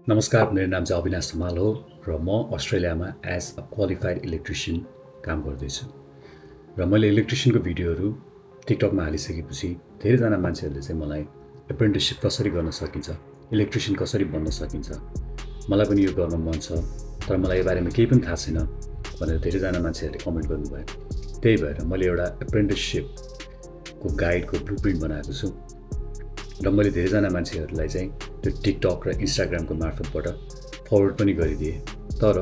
नमस्कार, मेरो नाम चाहिँ अविनाश hamal हो र म अस्ट्रेलियामा एज अ क्वालिफाइड इलेक्ट्रिसियन काम गर्दैछु। र मैले इलेक्ट्रिसियनको भिडियोहरू टिकटकमा हालिसकेपछि धेरैजना मान्छेहरूले चाहिँ मलाई एप्रेन्टिसशिप कसरी गर्न सकिन्छ, इलेक्ट्रिसियन कसरी बन्न सकिन्छ, मलाई पनि यो गर्न मन छ तर मलाई यो बारेमा केही पनि थाहा छैन भनेर धेरैजना मान्छेहरूले कमेन्ट गर्नुभयो। त्यही भएर मैले एउटा एप्रेन्टिसशिपको गाइडको ब्लुप्रिन्ट बनाएको छु र मैले धेरैजना मान्छेहरूलाई चाहिँ त्यो टिकटक र इन्स्टाग्रामको मार्फतबाट फरवर्ड पनि गरिदिएँ। तर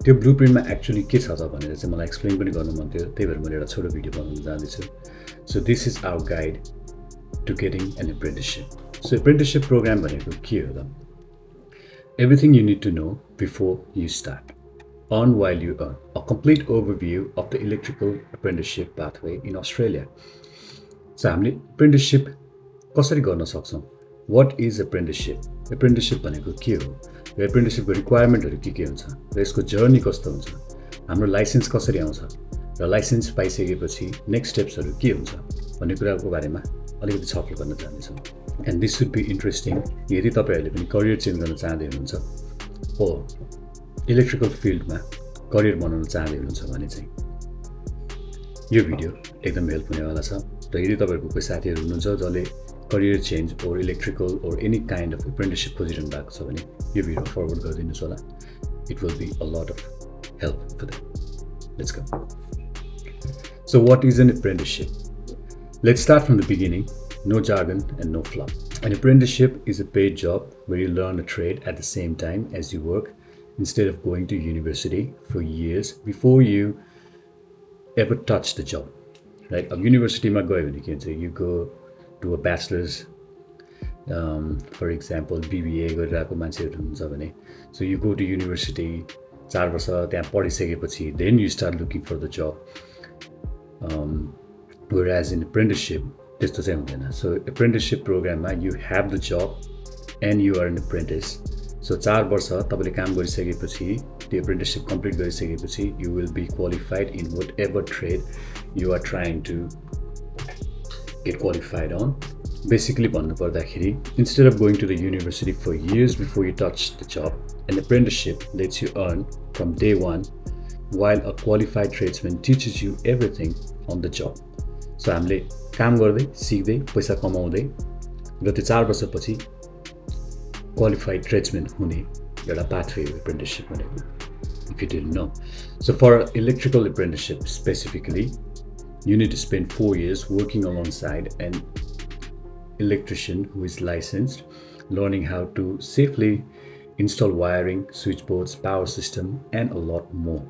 त्यो ब्लुप्रिन्टमा एक्चुअली के छ त भनेर चाहिँ मलाई एक्सप्लेन पनि गर्नु मन थियो, त्यही भएर मैले एउटा छोटो भिडियो बनाउन जाँदैछु। So this is our guide to getting an apprenticeship. So apprenticeship programme भनेको के हो त? Everything you need to know before you start. On while you earn. A complete overview of the electrical apprenticeship pathway in Australia. So हामीले apprenticeship कसरी गर्न सक्छौँ? What is apprenticeship? Apprenticeship भनेको के हो? र apprenticeshipको रिक्वायरमेन्टहरू के हुन्छ? र यसको जर्नी कस्तो हुन्छ? हाम्रो लाइसेन्स कसरी आउँछ? र लाइसेन्स पाइसकेपछि नेक्स्ट स्टेप्सहरू के हुन्छ भन्ने कुराको बारेमा अलिकति छलफल गर्न जानेछौँ। And this should be interesting यदि तपाईँहरूले पनि करियर चेन्ज गर्न चाहँदै हुनुहुन्छ हो इलेक्ट्रिकल फिल्डमा करियर बनाउन चाहँदै हुनुहुन्छ भने चाहिँ यो भिडियो एकदम हेल्प हुनेवाला छ। र यदि तपाईँहरूको कोही साथीहरू हुनुहुन्छ जसले career change or electrical or any kind of apprenticeship खोजिरहनु भएको छ भने यो भिडियो फरवर्ड गरिदिनुहोस् होला। It will be a lot of help for them. Let's go. So what is an apprenticeship? Let's start from the beginning. No jargon and no fluff. An apprenticeship is a paid job where you learn a trade at the same time as you work instead of going to university for years before you ever touch the job. Right? A university ma gayo bhane ke huncha, you go to a bachelor's, for example, BBA गरिरहेको मान्छेहरू हुन्छ भने, so you go to university 4 वर्ष त्यहाँ पढिसकेपछि then you start looking for the job. Whereas in apprenticeship, त्यस्तो चाहिँ हुँदैन. So apprenticeship प्रोग्राममा you have the job and you are an apprentice. So 4 वर्ष तपाईले काम गरिसकेपछि, त्यो apprenticeship complete गरिसकेपछि, you will be qualified in whatever trade you are trying to get qualified on. Basically भन्नु पर्दाखेरि, instead of going to the university for years before you touch the job, an apprenticeship lets you earn from day one, while a qualified tradesman teaches you everything on the job. So हामीले काम गर्दै सिक्दै पैसा कमाउँदै र त्यो 4 वर्षपछि qualified ट्रेड्सम्यान हुने एउटा पाथवे हो एप्रेन्टिसशिप भनेको, if you didn't know. So for electrical apprenticeship specifically, you need to spend 4 years working alongside an electrician who is licensed, learning how to safely install wiring, switchboards, power system, and a lot more.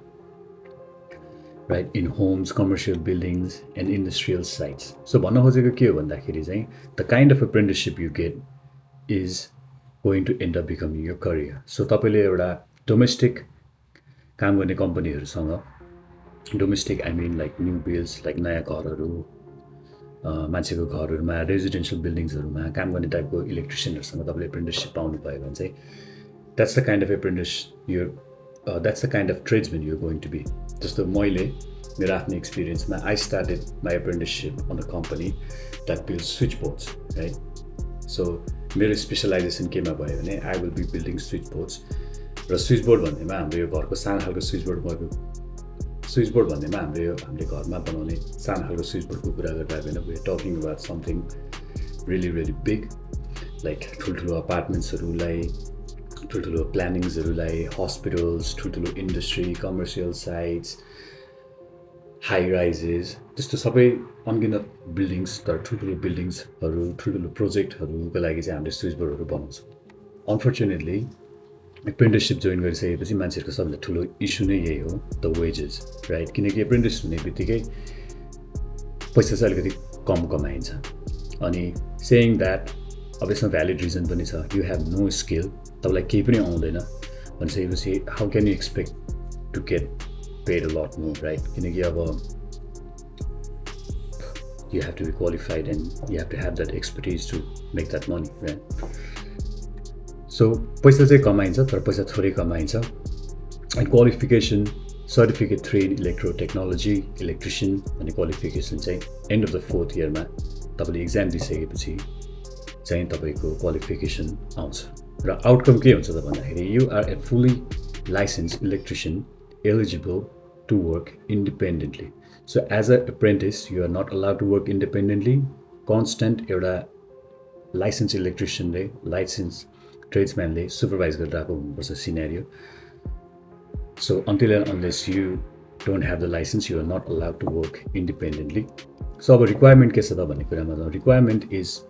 Right, in homes, commercial buildings, and industrial sites. So भन्नु खोजेको के हो भन्दाखेरि चाहिँ the kind of apprenticeship you get is going to end up becoming your career. So तपाईले एउटा domestic काम गर्ने कम्पनीहरूसँग, domestic I mean like new builds, like नयाँ घरहरू, मान्छेको घरहरूमा, रेजिडेन्शियल बिल्डिङ्सहरूमा काम गर्ने टाइपको इलेक्ट्रिसियनहरूसँग तपाईँले एप्रेन्टिसशिप पाउनु पायो भने चाहिँ that's the kind of apprentice that's the kind of tradesman you're going to be. जस्तो मैले मेरो आफ्नो एक्सपिरियन्समा I started my apprenticeship on a company that builds switchboards, right? So मेरो स्पेसलाइजेसन केमा भयो भने I will be building switchboards. र switchboard भन्नेमा हाम्रो यो घरको सानो खालको स्विचबोर्ड भन्नेमा हामीले घरमा बनाउने सानो खालको स्विचबोर्डको कुरा गरिरहेको होइन. We are talking about something really really big, like ठुल्ठुलो अपार्टमेन्ट्सहरूलाई, ठुल्ठुलो प्लानिङ्सहरूलाई, हस्पिटल्स, ठुल्ठुलो industry, commercial sites, high rises, त्यस्तो सबै अनगिनत बिल्डिङ्स, तर ठुल्ठुलो बिल्डिङ्सहरू, ठुल्ठुलो प्रोजेक्टहरूको लागि चाहिँ हामीले स्विचबोर्डहरू बनाउँछौँ. अनफर्चुनेटली एप्रेन्टिसशिप जोइन गरिसकेपछि मान्छेहरूको सबभन्दा ठुलो इस्यु नै यही हो, द वेजेस, राइट? किनकि एप्रेन्टिस हुने बित्तिकै पैसा चाहिँ अलिकति कम कमाइन्छ. अनि सेयिङ द्याट अब यसमा भ्यालिड रिजन पनि छ. यु हेभ नो स्किल, तपाईँलाई केही पनि आउँदैन भनिसकेपछि how can you expect to get paid a lot more, right? किनकि अब you have to be qualified and you have to have that expertise to make that money, right? So पैसा चाहिँ कमाइन्छ तर पैसा थोरै कमाइन्छ. And qualification certificate 3 in electro technology electrician भन्ने क्वालिफिकेसन चाहिँ एन्ड अफ द 4th इयरमा तपाईँले इक्जाम दिइसकेपछि चाहिँ तपाईँको क्वालिफिकेसन आउँछ. र आउटकम के हुन्छ त भन्दाखेरि you are a fully licence electrician eligible to work independently. So as a apprentice you are not allowed to work independently. Constant एउटा लाइसेन्स इलेक्ट्रिसियनले लाइसेन्स ट्रेड्सम्यानले सुपरभाइज गरिरहेको हुनुपर्छ scenario. So until and unless you don't have the licence you are not allowed to work independently. So अब requirement के छ त भन्ने कुरामा requirement is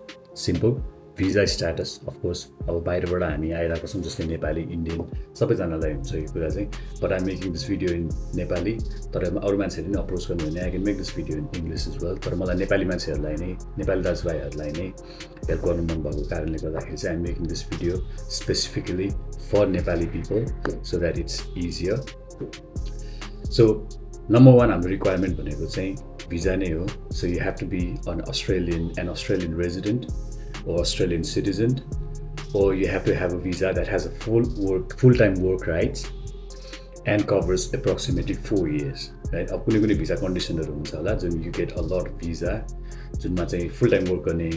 simple. Visa status of course अब बाहिरबाट हामी आइरहेको छौँ जस्तै नेपाली इन्डियन सबैजनालाई हुन्छ यो कुरा चाहिँ. But I making this video in Nepali. तर अरू मान्छेहरूले पनि अप्रोच गर्नु भने I can make this video in English is well. तर मलाई नेपाली मान्छेहरूलाई नै नेपाली दाजुभाइहरूलाई नै हेल्प गर्नु मन भएको कारणले गर्दाखेरि चाहिँ I making this video specifically for Nepali people so that it's easier. So number one हाम्रो रिक्वायरमेन्ट भनेको चाहिँ भिजा नै हो. So you have to be an Australian resident or Australian citizen, or you have to have a visa that has a full-time work rights and covers approximately 4 years. Right? अब कुनै visa कन्डिसनहरू हुन्छ होला जुन you get a lot visa जुनमा चाहिँ full time work गर्ने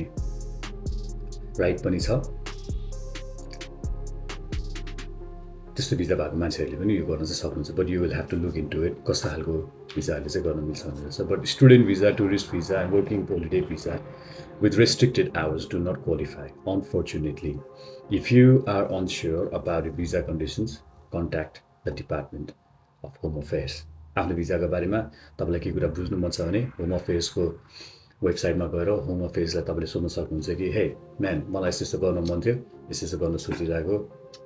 right पनि छ. त्यस्तो भिजा भएको मान्छेहरूले पनि यो गर्न चाहिँ सक्नुहुन्छ. But you will have to look into it कस्तो खालको भिजाहरूले चाहिँ गर्न मिल्छ भनेर. But student visa, tourist visa and working holiday visa with restricted hours do not qualify, unfortunately. If you are unsure about the visa conditions, contact the Department of Home Affairs. आफ्नो भिजाको बारेमा तपाईँलाई के कुरा बुझ्नु मन छ भने होम अफेयर्सको वेबसाइटमा गएर होम अफेयर्सलाई तपाईँले सोध्न सक्नुहुन्छ कि हे म्यान मलाई यस्तो गर्न मन थियो, यस्तो गर्न सोचिरहेको,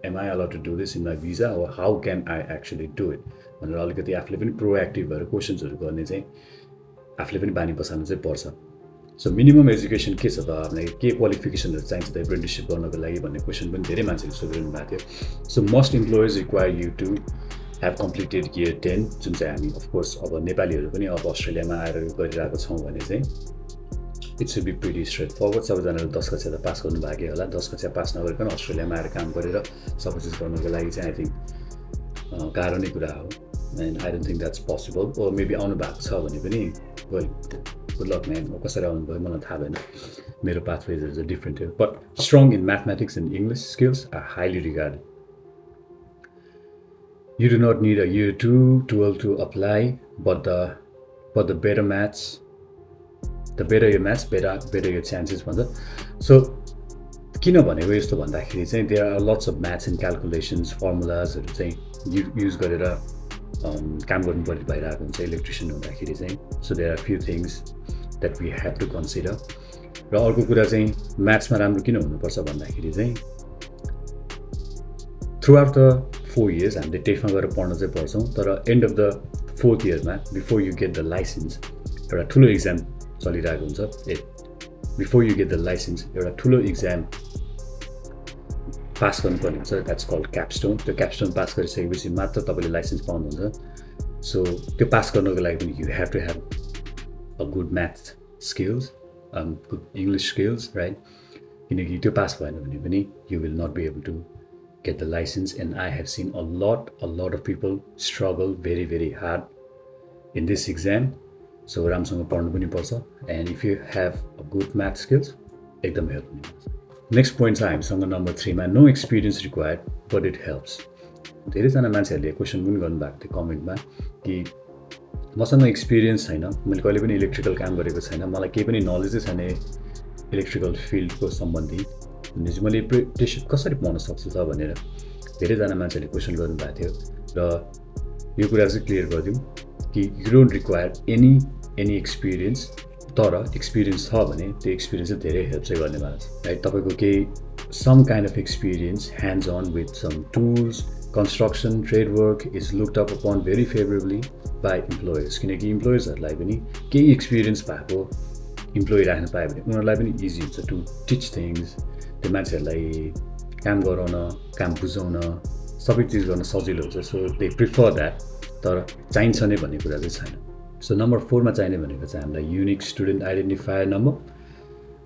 am I allowed to do this in my visa or how can I actually do it भनेर अलिकति आफूले पनि प्रोएक्टिभ भएर क्वेसन्सहरू गर्ने चाहिँ आफूले पनि बानी बसाल्नु चाहिँ पर्छ. सो मिनिमम एजुकेसन के छ त हामीलाई के क्वालिफिकेसनहरू चाहिन्छ त एप्रेन्टिससिप गर्नको लागि भन्ने क्वेसन पनि धेरै मान्छेले सोधिरहनु भएको थियो. So most employers require you to have completed year 10 जुन चाहिँ हामी अफकोर्स अब नेपालीहरू पनि अब अस्ट्रेलियामा आएर गरिरहेको छौँ भने चाहिँ it should be pretty straightforward. सबैजनाले 10 कक्षा त पास गर्नु भएको होला. 10 कक्षा पास नगरिकन अस्ट्रेलियामा आएर काम गरेर सबै चिज गर्नुको लागि चाहिँ आई थिङ्क गाह्रो नै कुरा हो. And I don't think that's possible. Oh maybe आउनु भएको छ भने पनि वेल गुड लक म्यान. कसरी आउनुभयो मलाई थाहा भएन. मेरो पाथवेजहरू चाहिँ डिफ्रेन्ट थियो. But strong in mathematics and English skills are highly regarded. You do not need a year 2, 12 to apply, but the better maths, the better your maths, better your chances भन्छ. So किन भनेको यस्तो भन्दाखेरि चाहिँ there are lots of maths and calculations फर्मुलाजहरू चाहिँ use गरेर काम गर्नु भइरहेको हुन्छ इलेक्ट्रिसियन हुँदाखेरि चाहिँ. So there are few things that we have to consider. र अर्को कुरा चाहिँ म्याथ्समा राम्रो किन हुनुपर्छ भन्दाखेरि चाहिँ थ्रु आउट द 4 years हामीले टेस्टमा गएर पढ्न चाहिँ पर्छौँ. तर एन्ड अफ द 4th yearमा before you get the licence एउटा ठुलो इक्जाम चलिरहेको हुन्छ. Before you get the licence एउटा ठुलो इक्जाम पास गर्नुपर्ने हुन्छ. That's called capstone. त्यो क्यापस्टोन पास गरिसकेपछि मात्र तपाईँले लाइसेन्स पाउनुहुन्छ. सो त्यो पास गर्नको लागि पनि you have to have a good math skills, good English skills, right? किनकि त्यो पास भएन भने पनि you will not be able to get the license. And I have seen a lot of people struggle very hard in this exam. So राम्रोसँग पढ्नु पनि पर्छ. And if you have a good math skills एकदम help पनि हुन्छ. Next point छ हामीसँग number 3 मा no experience required but it helps. धेरैजना मान्छेहरूले क्वेसन पनि गर्नुभएको थियो कमेन्टमा कि मसँग एक्सपिरियन्स छैन, मैले कहिले पनि इलेक्ट्रिकल काम गरेको छैन, मलाई केही पनि नलेजै छैन इलेक्ट्रिकल फिल्डको सम्बन्धी, भनेपछि मैले एप्रेन्टिससिप कसरी पाउन सक्छु त भनेर धेरैजना मान्छेहरूले क्वेसन गर्नुभएको थियो. र यो कुरा चाहिँ क्लियर गरिदिउँ कि you don't require any experience. तर एक्सपिरियन्स छ भने त्यो एक्सपिरियन्स चाहिँ धेरै हेल्प चाहिँ गर्नेवाला छ, राइट? तपाईँको केही some kind of experience hands on with some tools, construction, trade work is looked up upon very favourably by employers. किनकि इम्प्लोयर्सहरूलाई पनि केही एक्सपिरियन्स भएको इम्प्लोइ राख्न पायो भने उनीहरूलाई पनि इजी हुन्छ टु टिच थिङ्स. त्यो मान्छेहरूलाई काम गराउन, काम बुझाउन, सबै चिज गर्न सजिलो हुन्छ. So they prefer that. तर चाहिन्छ नै भन्ने कुरा चाहिँ छैन. सो नम्बर 4 मा चाहिने भनेको चाहिँ हामीलाई unique student identifier number.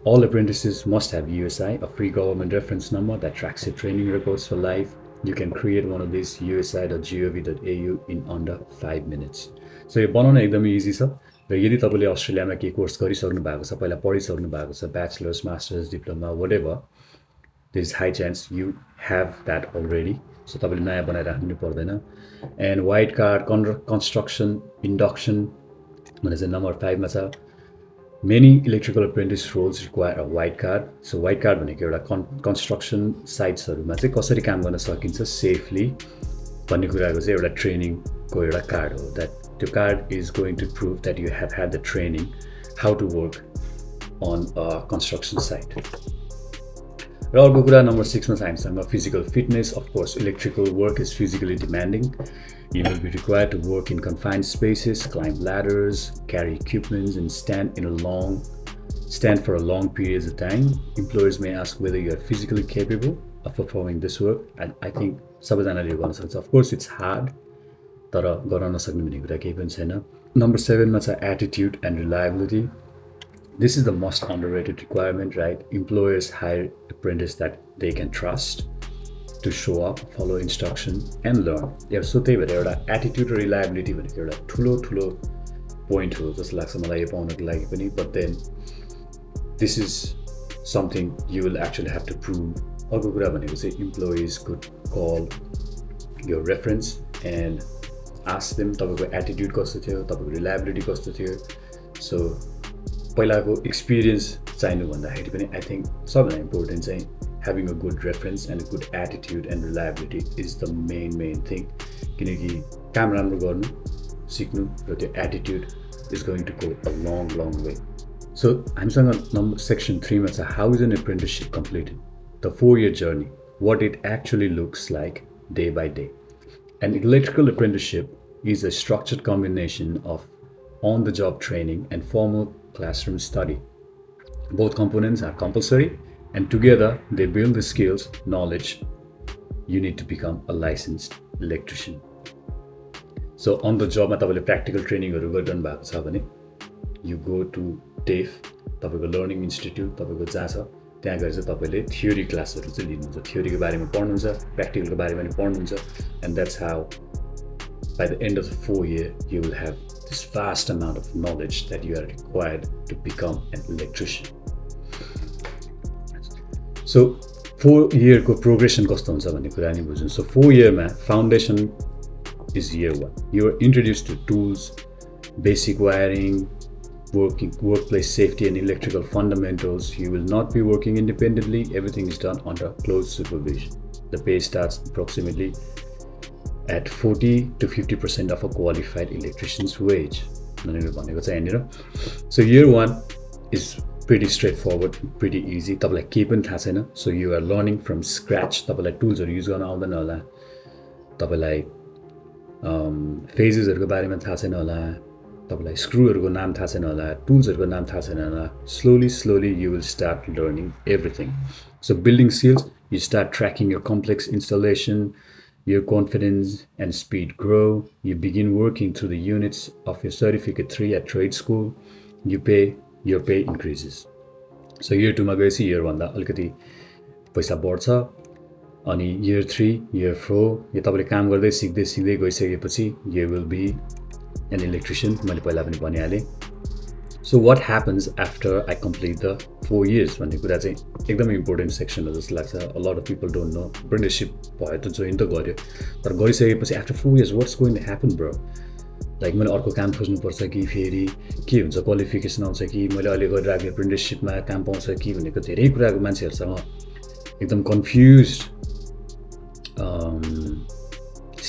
All apprentices must have USI, a free government reference number that tracks your training records for life. You can create one of these usi.gov.au in under 5 minutes. So यो बनाउन एकदमै easy छ. र यदि तपाईँले अस्ट्रेलियामा केही course गरिसक्नु भएको छ, पहिला पढिसक्नु भएको छ, ब्याचलर्स, मास्टर्स, डिप्लोमा, वाटेभर, र तपाईको केही सम काइन्ड अफ एक्सपिरियन्स छ भने चाहिँ you can apply for this. So यो बनाउन एकदमै इजी छ. there is high chance you have that already. So तपाईँले नयाँ बनाएर राख्नु पर्दैन. And white card construction induction भने चाहिँ नम्बर 5 मा छ. Many electrical apprentice roles require a white card. So white card भनेको एउटा construction sites-हरुमा चाहिँ कसरी काम गर्न सकिन्छ safely भन्ने कुराको चाहिँ एउटा ट्रेनिङको एउटा कार्ड हो. That the card is going to prove that you have had the training how to work on a construction site. र अर्को कुरा नम्बर 6 मा छ हामीसँग physical fitness. Of course, electrical work is physically demanding. You will be required to work in confined spaces, climb ladders, carry equipment, and stand for a long periods of time. Employers may ask whether you are physically capable of performing this work. And I think सबैजनाले गर्न सक्छ. Of course, it's hard. तर गर्न नसक्ने भन्ने कुरा केही पनि छैन. Number 7 मा छ attitude and reliability. This is the most underrated requirement, right? Employers hire apprentices that they can trust to show up, follow instruction, and learn. So त्यही भएर एउटा attitude र reliability भनेको एउटा ठुलो point हो जस्तो लाग्छ मलाई यो पाउनको लागि पनि. But then this is something you will actually have to prove. अर्को कुरा भनेको चाहिँ employees could call your reference and ask them तपाईँको attitude कस्तो थियो, तपाईँको reliability कस्तो थियो. So पहिलाको एक्सपिरियन्स चाहिनु भन्दाखेरि पनि I think सबभन्दा इम्पोर्टेन्ट चाहिँ having a good reference and a good attitude and reliability is the main thing. किनकि काम राम्रो गर्नु सिक्नु र त्यो attitude is going to go a long way. So हामीसँग section 3 मा छ how is an apprenticeship completed? The 4-year journey, what it actually looks like day by day. An electrical apprenticeship is a structured combination of on-the-job training and formal classroom study. Both components are compulsory, and together they build the skills, knowledge you need to become a licensed electrician. So on the job, तपाईले practical training हरु गरिरहनु भएको छ भने you go to TAFE, तपाईको learning institute, तपाईको जहाँ छ त्यहाँ गएर चाहिँ तपाईले theory क्लासहरु चाहिँ लिनुहुन्छ. theory को बारेमा पढ्नुहुन्छ, practical को बारेमा पनि पढ्नुहुन्छ, and that's how by the end of the 4 year you will have this vast amount of knowledge that you are required to become an electrician. So 4-year को progression कस्तो हुन्छ भन्ने कुरा नि बुझ्नु. So 4-year मा foundation is year 1. You are introduced to tools, basic wiring, workplace safety and electrical fundamentals. You will not be working independently. Everything is done under close supervision. The pay starts approximately at 40 to 50% of a qualified electrician's wage. So year 1 is pretty straightforward, pretty easy. तपाईलाई केही पनि थाहा छैन. So you are learning from scratch. तपाईलाई टुल्सहरु use गर्न आउँदैन होला. तपाईलाई फेजेसहरुको बारेमा थाहा छैन होला. तपाईलाई स्क्रूहरुको नाम थाहा छैन होला. टुल्सहरुको नाम थाहा छैन होला. Slowly you will start learning everything. So building skills, you start tracking your complex installation. Your confidence and speed grow. You begin working through the units of your certificate 3 at trade school. Your pay increases. So year 2 मा गएपछि year 1 दा अलिकति पैसा बढ्छ. अनि year 3, year 4 यो तपाईले काम गर्दै सिक्दै गइसकेपछि you will be an electrician. मैले पहिला पनि भनिहालेँ. So what happens after I complete the 4 years भन्ने कुरा चाहिँ एकदमै इम्पोर्टेन्ट सेक्सन हो जस्तो लाग्छ. A lot of people don't know. Apprenticeship भयो त जोइन त गर्यो. तर गरिसकेपछि after 4 years what's going to happen bro? Like मैले अर्को काम खोज्नुपर्छ कि फेरि के हुन्छ, क्वालिफिकेसन आउँछ कि मैले अहिले गरिरहेको एप्रेन्टिसशिपमा काम पाउँछ कि भनेको धेरै कुराको मान्छेहरुसँग एकदम कन्फ्युज्ड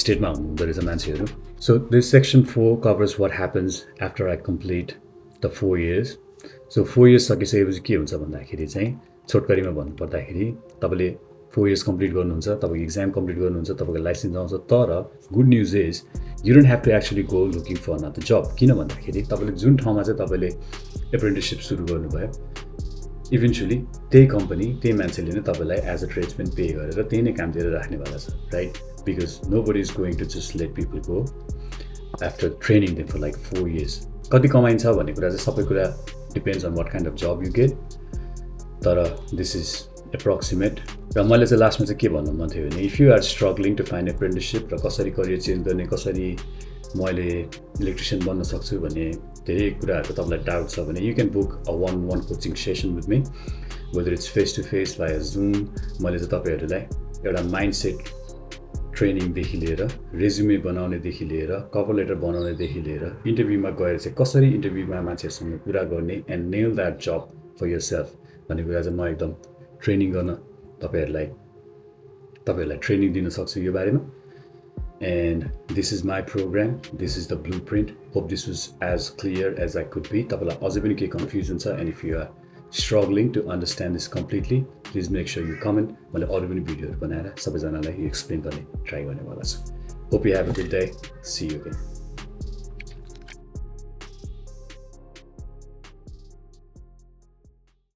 स्टेटमा हुँदो रहेछ मान्छेहरु. So this section 4 covers what happens after I complete the 4 years. So 4 years सकिसकेपछि के हुन्छ भन्दाखेरि चाहिँ छोटकरीमा भन्नु पर्दाखेरि तपाईले 4 years कम्प्लिट गर्नुहुन्छ, तपाईको एक्जाम कम्प्लिट गर्नुहुन्छ, तपाईको लाइसेन्स आउँछ. तर good news is you don't have to actually go looking for another job. किन भन्दाखेरि तपाईले जुन ठाउँमा चाहिँ तपाईले एप्रेन्टिसशिप सुरु गर्नुभयो इभेन्चुअली त्यही कम्पनी त्यही मान्छेले नै तपाईलाई एज अ ट्रेड्समैन पे गरेर त्यही नै काम दिएर राख्नेवाला छ, right? Because nobody is going to just let people go after training them for like 4 years. कति कमाइन्छ भन्ने कुरा चाहिँ सबै कुरा depends on what kind of job you get. तर this is approximate. र मैले चाहिँ लास्टमा चाहिँ के भन्नु मन थियो भने if you are struggling to find apprenticeship र कसरी करियर चेन्ज गर्ने, कसरी मैले इलेक्ट्रिशियन बन्न सक्छु भन्ने धेरै कुराहरूको तपाईँलाई डाउट छ भने you can book a 1-on-1 coaching session with me, whether it's face to face via Zoom. मैले चाहिँ तपाईँहरूलाई एउटा माइन्डसेट ट्रेनिङदेखि लिएर रेज्युमे बनाउनेदेखि लिएर कभर लेटर बनाउनेदेखि लिएर इन्टरभ्यूमा गएर चाहिँ कसरी इन्टरभ्यूमा मान्छेहरूसँग कुरा गर्ने and nail that job for yourself भन्ने कुरा चाहिँ म एकदम ट्रेनिङ गर्न तपाईँहरूलाई ट्रेनिङ दिन सक्छु यो बारेमा। And this is my program. This is the blueprint. Hope this was as clear as I could be. तपाईलाई अझै पनि केही कन्फ्युजन छ, and if you are struggling to understand this completely, please make sure you comment. मैले अरू पनि भिडियोहरू बनाएर सबैजनालाई यो एक्सप्लेन गर्ने ट्राई गर्नेवाला छु। Hope you have a good day. See you again.